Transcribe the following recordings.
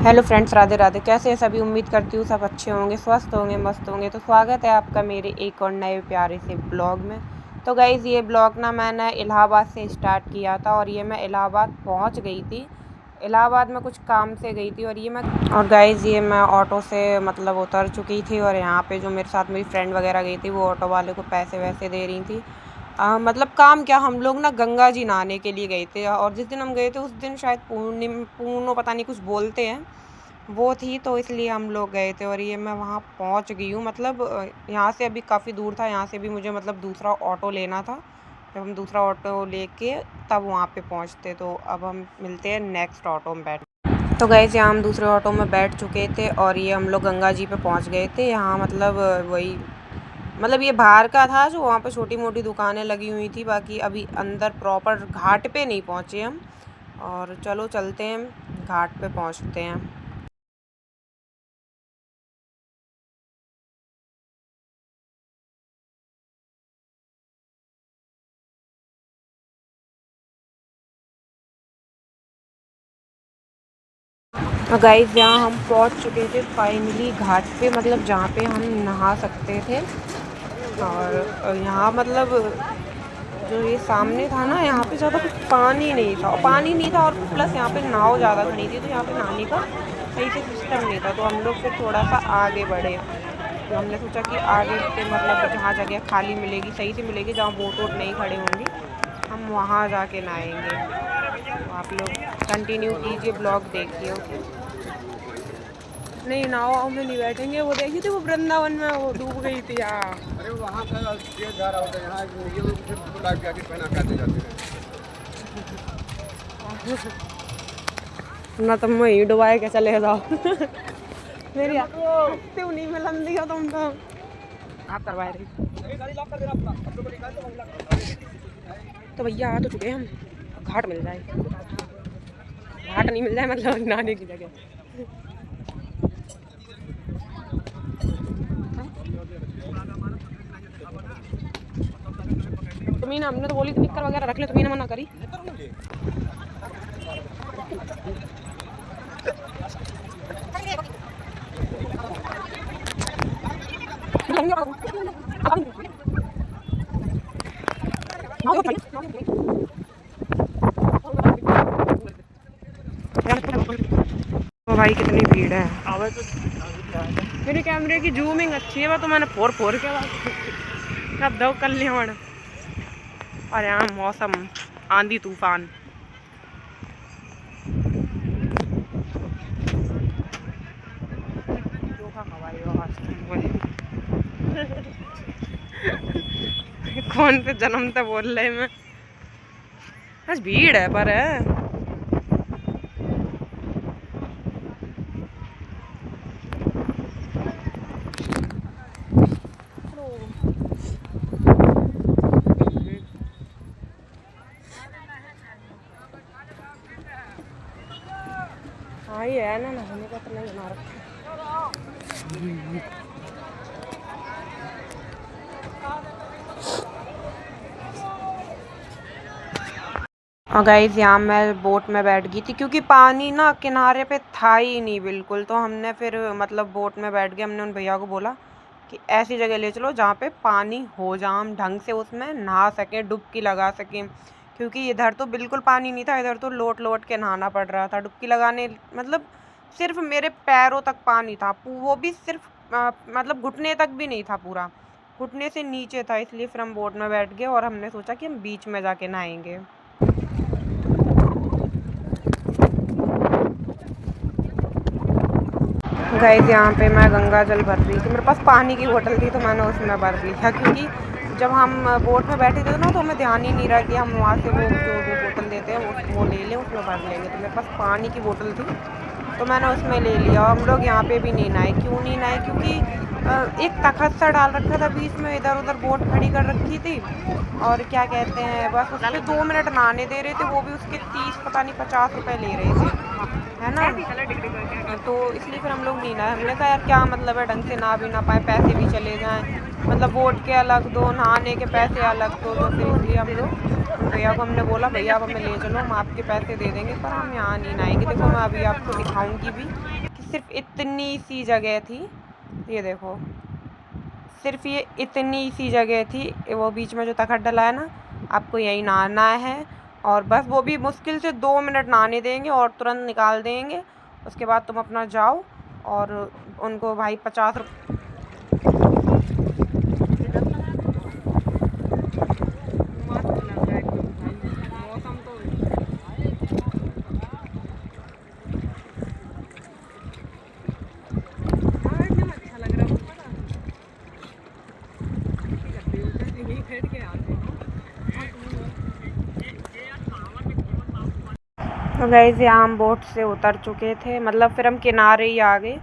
Hello friends, Radhe Radhe. कैसे हैं सभी? उम्मीद करती हूँ सब अच्छे होंगे, स्वस्थ होंगे, मस्त होंगे। तो स्वागत है आपका मेरे एक और नए प्यारे से ब्लॉग में। तो गाइज़, ये ब्लॉग ना मैंने इलाहाबाद से स्टार्ट किया था और ये मैं इलाहाबाद पहुँच गई थी। इलाहाबाद में कुछ काम से गई थी और गाइज़ ये मैं ऑटो से मतलब उतर चुकी थी और यहाँ पे जो मेरे साथ मेरी फ्रेंड वगैरह गई थी वो ऑटो वाले को पैसे वैसे दे रही थी। मतलब काम क्या, हम लोग ना गंगा जी नहाने के लिए गए थे और जिस दिन हम गए थे उस दिन शायद पूर्णो पता नहीं कुछ बोलते हैं, वो थी, तो इसलिए हम लोग गए थे। और ये मैं वहाँ पहुँच गई हूँ। मतलब यहाँ से अभी काफ़ी दूर था, यहाँ से भी मुझे मतलब दूसरा ऑटो लेना था। जब हम दूसरा ऑटो लेके तब वहाँ पे पहुँचते, तो अब हम मिलते हैं नेक्स्ट ऑटो में बैठ। तो गए यहाँ हम दूसरे ऑटो में बैठ चुके थे और ये हम लोग गंगा जी पे पहुँच गए थे। यहाँ मतलब वही मतलब ये बाहर का था जो वहाँ पे छोटी मोटी दुकानें लगी हुई थी, बाकी अभी अंदर प्रॉपर घाट पे नहीं पहुँचे हम। और चलो चलते हैं, घाट पे पहुँचते हैं। तो गाइज़ यहाँ हम पहुँच चुके थे फाइनली घाट पे, मतलब जहाँ पे हम नहा सकते थे। और यहाँ मतलब जो ये सामने था ना, यहाँ पे ज़्यादा कुछ पानी नहीं था और प्लस यहाँ पे नाव ज़्यादा खड़ी थी, तो यहाँ पे नहाने का सही से सिस्टम नहीं था। तो हम लोग फिर थोड़ा सा आगे बढ़े, तो हमने सोचा कि आगे पे मतलब जहाँ जगह खाली मिलेगी, सही से मिलेगी, जहाँ बोट वोट नहीं खड़े होंगे, हम वहाँ जाके नहाएंगे। तो आप लोग कंटिन्यू कीजिए, ब्लॉग देखिए। ओके, नहीं नाव में नहीं बैठेंगे। वो देखी थी वो वृंदावन में वो डूब गई थी यार। अरे वहाँ का तेज धारा होता है, यहाँ ये लोग फिर बुला के आके पहना के आते जाते हैं। ना तुम वहीं डुबाए के चले जाओ। मेरी क्यों नहीं मिलन दिया तुम तो। आप करवाए रही। तो भैया आ तो चुके हैं हम, घाट मिल जाए। घाट नहीं मिल जाए मतलब नहाने की जगह। तुम्हें ना, हमने तो बोली थी निक्कर वगैरह रख ले, तुम्हें ना मना करी। ओ भाई कितनी भीड़ है। मेरे कैमरे की जूमिंग अच्छी है, तो मैंने फोर फोर के बाद दो कल्याण। और यहाँ मौसम आंधी तूफान। कौन से जन्म से बोल रहे मैं। बस भीड़ है पर है। हाँ ये है ना, नहाने का तो नहीं बना रखा। और गाइस यहाँ मैं बोट में बैठ गई थी क्योंकि पानी ना किनारे पे था ही नहीं बिल्कुल। तो हमने फिर मतलब बोट में बैठ गए। हमने उन भैया को बोला कि ऐसी जगह ले चलो जहाँ पे पानी हो, जहाँ हम ढंग से उसमें नहा सकें, डुबकी लगा सकें। क्योंकि इधर तो बिल्कुल पानी नहीं था, इधर तो लोट लोट के नहाना पड़ रहा था। डुबकी लगाने मतलब सिर्फ मेरे पैरों तक पानी था, वो भी सिर्फ मतलब घुटने तक भी नहीं था, पूरा घुटने से नीचे था। इसलिए फिर हम बोट में बैठ गए और हमने सोचा कि हम बीच में जाके नहाएंगे। गाइस यहाँ पे मैं गंगा जल भर रही थी, मेरे पास पानी की बोतल थी तो मैंने उसमें भर लिया। क्योंकि जब हम बोट में बैठे थे ना, तो हमें ध्यान ही नहीं रहा कि हम वहाँ से वो जो वो बोतल देते हैं वो ले लें, उसमें भर लेंगे। तो मेरे पास पानी की बोतल थी तो मैंने उसमें ले लिया। और हम लोग यहाँ पे भी नहीं नहाए। क्यों नहीं नहाए? क्योंकि एक तखत सा डाल रखा था बीच में, इधर उधर बोट खड़ी कर रखी थी। और क्या कहते हैं, बस उस पर 2 मिनट नहाने दे रहे थे, वो भी उसके 30 पता नहीं 50 रुपये ले रहे थे, है ना। तो इसलिए फिर हम लोग नहीं नहाए। हमने कहा यार क्या मतलब है, ढंग से नहा भी ना पाए, पैसे भी चले जाएं। मतलब वोट के अलग दो, नहाने के पैसे अलग दो। तो फिर इसलिए हम लोग भैया को हमने बोला भैया आप हमें ले चलो, हम आपके पैसे दे देंगे पर हम यहाँ नहीं नहाएंगे। देखो मैं अभी आपको दिखाऊंगी भी कि सिर्फ इतनी सी जगह थी, ये देखो सिर्फ ये इतनी सी जगह थी, वो बीच में जो तखत डला है ना, आपको यही नहाना है। और बस वो भी मुश्किल से 2 मिनट नहाने देंगे और तुरंत निकाल देंगे। उसके बाद तुम अपना जाओ और उनको भाई 50 मौसम तो अच्छा लग रहा तो गाइस यहाँ हम बोट से उतर चुके थे, मतलब फिर हम किनारे ही आ गए।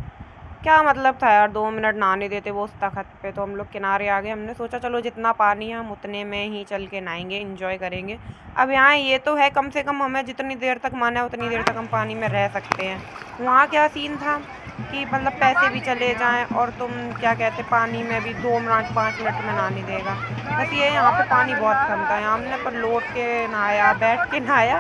क्या मतलब था यार 2 मिनट नहाने देते वो उस तखत पे, तो हम लोग किनारे आ गए। हमने सोचा चलो जितना पानी है हम उतने में ही चल के नहाएंगे, इंजॉय करेंगे। अब यहाँ ये तो है कम से कम हमें जितनी देर तक माना है उतनी देर तक हम पानी में रह सकते हैं। वहाँ क्या सीन था कि मतलब पैसे भी चले जाएं और तुम क्या कहते पानी में भी 2 मिनट 5 मिनट में नहाने देगा। बस ये यहाँ पे पानी बहुत कम था, यहाँ हमने पर लोट के नहाया, बैठ के नहाया,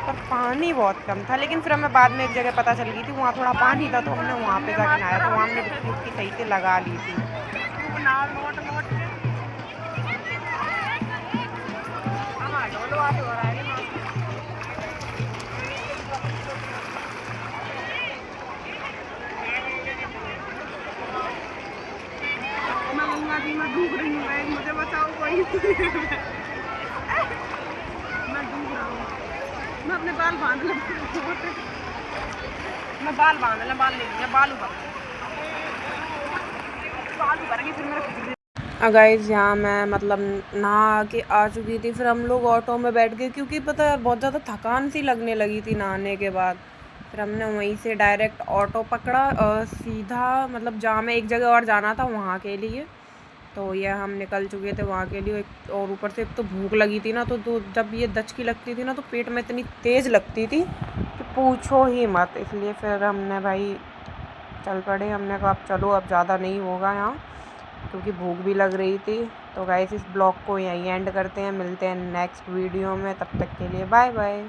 पर पानी बहुत कम था। लेकिन फिर हमें बाद में एक जगह पता चल गई थी वहाँ थोड़ा पानी था, तो हमने वहाँ पे जाके नहाया, तो वहाँ हमने डुबकी उबकी सही से लगा ली थी। मैं डूब रही हूँ, मुझे बचाओ कोई। मैं डूब रहा हूँ, मैं अपने बाल बांध लूँ, मैं बाल बांध ले, बाल ले लिया, बाल उभरेंगे फिर मेरा। गाइस यहाँ मैं मतलब नहा के आ चुकी थी, फिर हम लोग ऑटो में बैठ गए क्योंकि पता है बहुत ज़्यादा थकान सी लगने लगी थी नहाने के बाद। फिर हमने वहीं से डायरेक्ट ऑटो पकड़ा सीधा, मतलब जहाँ हमें एक जगह और जाना था वहाँ के लिए। तो ये हम निकल चुके थे वहाँ के लिए। और ऊपर से एक तो भूख लगी थी ना, तो जब ये दचकी लगती थी ना तो पेट में इतनी तेज़ लगती थी कि पूछो ही मत। इसलिए फिर हमने भाई चल पड़े, हमने कहा अब चलो अब ज़्यादा नहीं होगा यहाँ, क्योंकि भूख भी लग रही थी। तो गाइस इस ब्लॉग को यहीं एंड करते हैं, मिलते हैं नेक्स्ट वीडियो में, तब तक के लिए बाय बाय।